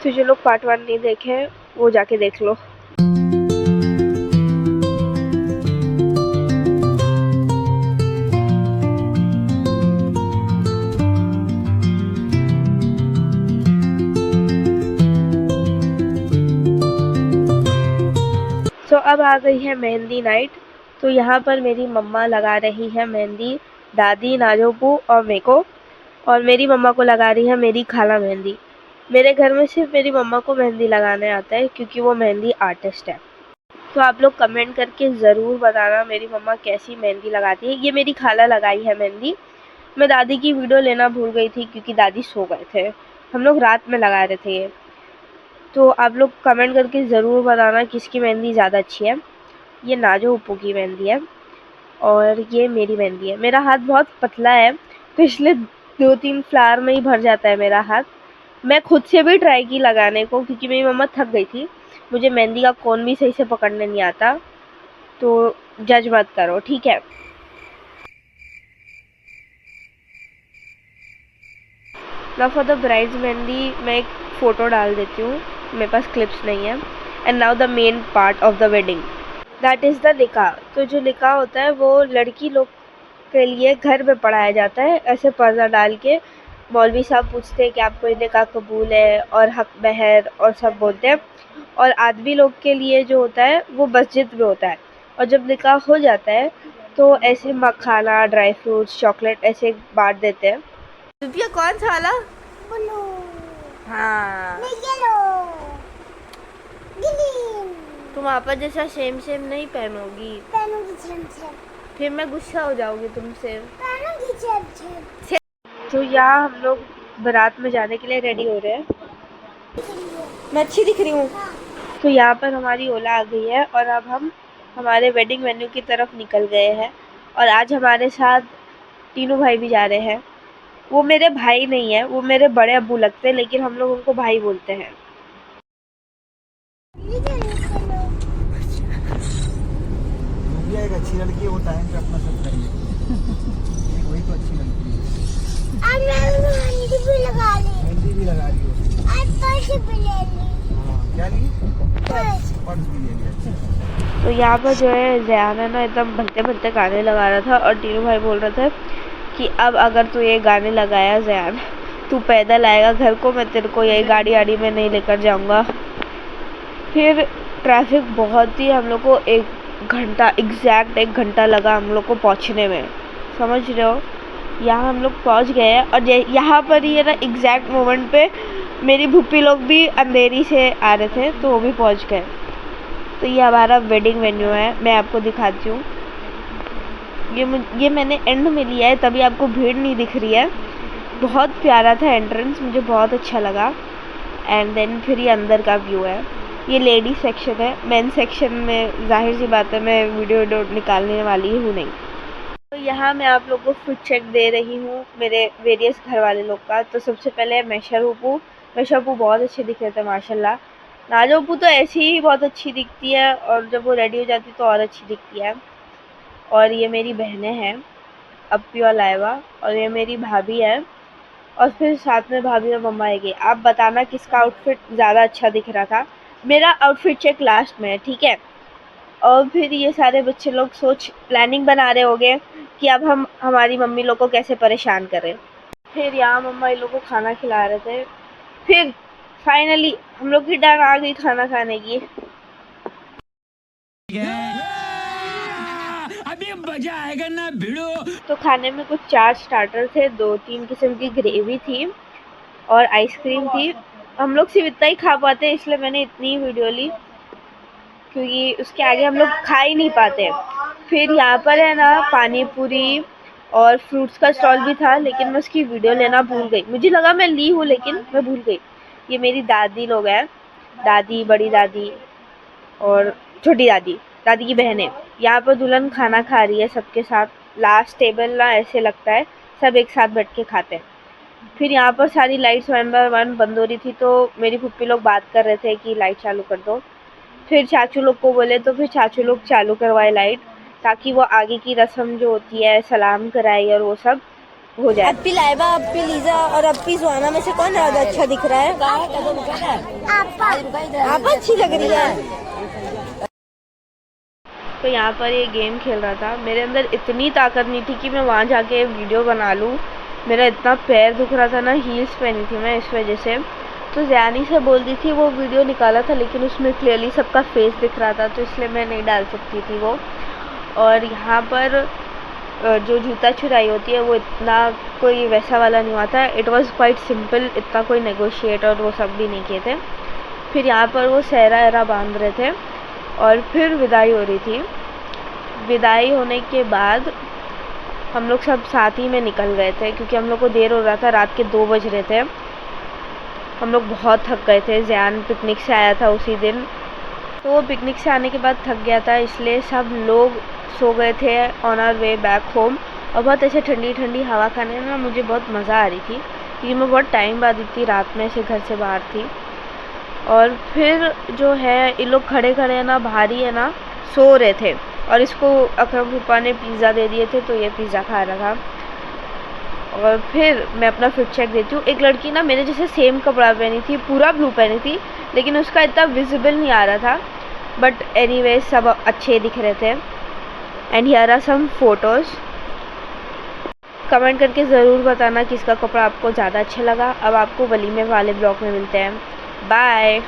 तो जो लोग पार्ट 1 नहीं देखे वो जाके देख लो। तो अब आ गई है मेहंदी नाइट। तो यहाँ पर मेरी मम्मा लगा रही है मेहंदी, दादी, नाजोबू और मेरे को, और मेरी मम्मा को लगा रही है मेरी खाला मेहंदी। मेरे घर में सिर्फ मेरी मम्मा को मेहंदी लगाने आता है क्योंकि वो मेहंदी आर्टिस्ट है। तो आप लोग कमेंट करके ज़रूर बताना मेरी मम्मा कैसी मेहंदी लगाती है। ये मेरी खाला लगाई है मेहंदी। मैं दादी की वीडियो लेना भूल गई थी क्योंकि दादी सो गए थे। हम लोग रात में लगा रहे थे ये। तो आप लोग कमेंट करके ज़रूर बताना किसकी मेहंदी ज़्यादा अच्छी है। ये नाजो उप्पू की मेहंदी है और ये मेरी मेहंदी है। मेरा हाथ बहुत पतला है तो इसलिए 2-3 फ्लावर में ही भर जाता है मेरा हाथ। मैं खुद से भी ट्राई की लगाने को क्योंकि मेरी मम्मा थक गई थी। मुझे मेहंदी का कोन भी सही से पकड़ने नहीं आता, तो जज मत करो, ठीक है। Now for the brides mehndi मैं एक फ़ोटो डाल देती हूँ, मेरे पास क्लिप्स नहीं है। And now the main part of the wedding, that is the निकाह। तो जो निकाह होता है वो लड़की लोग के लिए घर में पढ़ाया जाता है, ऐसे पर्दा डाल के। मौलवी साहब पूछते हैं कि आपको ये निकाह कबूल है और हक महर और सब बोलते हैं। और आदमी लोग के लिए जो होता है वो मस्जिद में होता है। और जब निकाह हो जाता है तो ऐसे मखाना, ड्राई फ्रूट्स, चॉकलेट ऐसे बांट देते हैं। रुपया कौन सा वाला? ब्लू। हाँ, तुम आपस जैसा सेम सेम नहीं पहनोगी। पहनूंगी सेम सेम। फिर मैं गुस्सा हो जाऊंगी तुमसे। पहनूंगी सेम सेम। तो यहाँ हम लोग बारात में जाने के लिए रेडी हो रहे हैं। मैं अच्छी दिख रही हूँ? हाँ। तो यहाँ पर हमारी ओला आ गई है और अब हम हमारे वेडिंग वेन्यू की तरफ निकल गए हैं। और आज हमारे साथ तीनों भाई भी जा रहे हैं। वो मेरे भाई नहीं है, वो मेरे बड़े अब्बू लगते हैं, लेकिन हम लोग उनको भाई बोलते हैं। एक अच्छी लड़की वो टाइम पे अपना सब करेंगे। वही तो अच्छी लड़की है। अब मैं मेहंदी भी लगा ली। मेहंदी भी लगा ली हो। आज पर्स भी ले ली। हाँ, क्या ली? पर्स भी ले लिया। तो यहाँ पर जो है ज़यान है ना एकदम भलते भलते गाने लगा रहा था और तीनों भाई बोल रहे थे कि अब अगर तू ये गाने लगाया ज़यान, तू पैदल आएगा घर को, मैं तेरे को यही गाड़ी आड़ी में नहीं लेकर जाऊँगा। फिर ट्रैफिक बहुत ही, हम लोग को 1 घंटा एग्जैक्ट 1 घंटा लगा हम लोग को पहुँचने में, समझ रहे हो। यहाँ हम लोग पहुँच गए हैं और यहाँ पर ही है ना एग्जैक्ट मोमेंट पे मेरी भूपी लोग भी अंधेरी से आ रहे थे तो वो भी पहुँच गए। तो ये हमारा वेडिंग वेन्यू है, मैं आपको दिखाती हूँ। ये मैंने एंड में लिया है तभी आपको भीड़ नहीं दिख रही है। बहुत प्यारा था एंट्रेंस, मुझे बहुत अच्छा लगा। एंड देन फिर ये अंदर का व्यू है। ये लेडी सेक्शन है, मेन सेक्शन में जाहिर सी बात है मैं वीडियो निकालने वाली हूँ नहीं। तो यहाँ मैं आप लोगों को फिट चेक दे रही हूँ मेरे वेरियस घर वाले लोग का। तो सबसे पहले मैशरपू बहुत अच्छे दिख रहे थे माशाल्लाह। नाजोपू तो ऐसी ही बहुत अच्छी दिखती है और जब वो रेडी हो जाती है तो और अच्छी दिखती है। और ये मेरी बहनें हैं, अप्पी और लाइबा, और ये मेरी भाभी है। और फिर साथ में भाभी और मम्मा आएगी। आप बताना किसका आउटफिट ज़्यादा अच्छा दिख रहा था। मेरा आउटफिट चेक लास्ट में है, ठीक है। और फिर ये सारे बच्चे लोग प्लानिंग बना रहे होंगे कि अब हम हमारी मम्मी लोग को कैसे परेशान करें। फिर यहाँ मम्मा इन लोग को खाना खिला रहे थे। फिर फाइनली हम लोग की टर्न आ गई खाना खाने की। अभी मजा आएगा ना भिड़ो। तो खाने में कुछ 4 स्टार्टर थे, 2-3 किस्म की ग्रेवी थी और आइसक्रीम थी। हम लोग सिर्फ इतना ही खा पाते हैं इसलिए मैंने इतनी वीडियो ली क्योंकि उसके आगे हम लोग खा ही नहीं पाते। फिर यहाँ पर है ना पानी पूरी और फ्रूट्स का स्टॉल भी था, लेकिन मैं उसकी वीडियो लेना भूल गई। मुझे लगा मैं ली हूँ लेकिन मैं भूल गई। ये मेरी दादी लोग हैं, दादी, बड़ी दादी और छोटी दादी, दादी की बहनें। यहाँ पर दुल्हन खाना खा रही है सबके साथ। लास्ट टेबल ना ऐसे लगता है सब एक साथ बैठ के खाते हैं। फिर यहाँ पर सारी लाइट्स 1 बाय 1 बंद हो रही थी तो मेरी फूफी लोग बात कर रहे थे कि लाइट चालू कर दो। फिर चाचू लोग को बोले तो फिर चाचू लोग चालू करवाए लाइट, ताकि वो आगे की रस्म जो होती है सलाम कराई और वो सब। हो जाए। अप्पी लाइबा, अप्पी लीजा और अप्पी सुहाना में से कौन ज्यादा अच्छा दिख रहा है? आप अच्छी लग रही है। तो यहाँ पर ये गेम खेल रहा था। मेरे अंदर इतनी ताकत नहीं थी कि मैं वहाँ जाके वीडियो बना लूँ। मेरा इतना पैर दुख रहा था ना, हील्स पहनी थी मैं इस वजह से। तो ज़यानी से बोल दी थी वो वीडियो निकाला था, लेकिन उसमें क्लियरली सबका फेस दिख रहा था, तो इसलिए मैं नहीं डाल सकती थी वो। और यहाँ पर जो जूता चुराई होती है वो इतना कोई वैसा वाला नहीं हुआ था। इट वॉज़ क्वाइट सिंपल, इतना कोई नेगोशिएट और वो सब भी नहीं किए थे। फिर यहाँ पर वो सहरा एरा बांध रहे थे और फिर विदाई हो रही थी। विदाई होने के बाद हम लोग सब साथ ही में निकल गए थे, क्योंकि हम लोग को देर हो रहा था, रात के 2 बज रहे थे। हम लोग बहुत थक गए थे। ज़यान पिकनिक से आया था उसी दिन, तो वो पिकनिक से आने के बाद थक गया था, इसलिए सब लोग सो गए थे on our way back home. और बहुत ऐसे ठंडी ठंडी हवा खाने में मुझे बहुत मज़ा आ रही थी, क्योंकि मैं बहुत टाइम बाद इतनी रात में ऐसे घर से बाहर थी। और फिर जो है ये लोग खड़े खड़े है ना, बाहर ही है ना, सो रहे थे। और इसको अकरम फूफा ने पिज़्ज़ा दे दिए थे, तो ये पिज़्ज़ा खा रहा था। और फिर मैं अपना फिट चेक देती हूँ। एक लड़की ना मेरे जैसे सेम कपड़ा पहनी थी, पूरा ब्लू पहनी थी, लेकिन उसका इतना विजिबल नहीं आ रहा था। बट एनीवे सब अच्छे दिख रहे थे। And here are some photos. Comment करके ज़रूर बताना किसका कपड़ा आपको ज़्यादा अच्छा लगा। अब आपको वलीमे वाले ब्लॉग में मिलते हैं। बाय।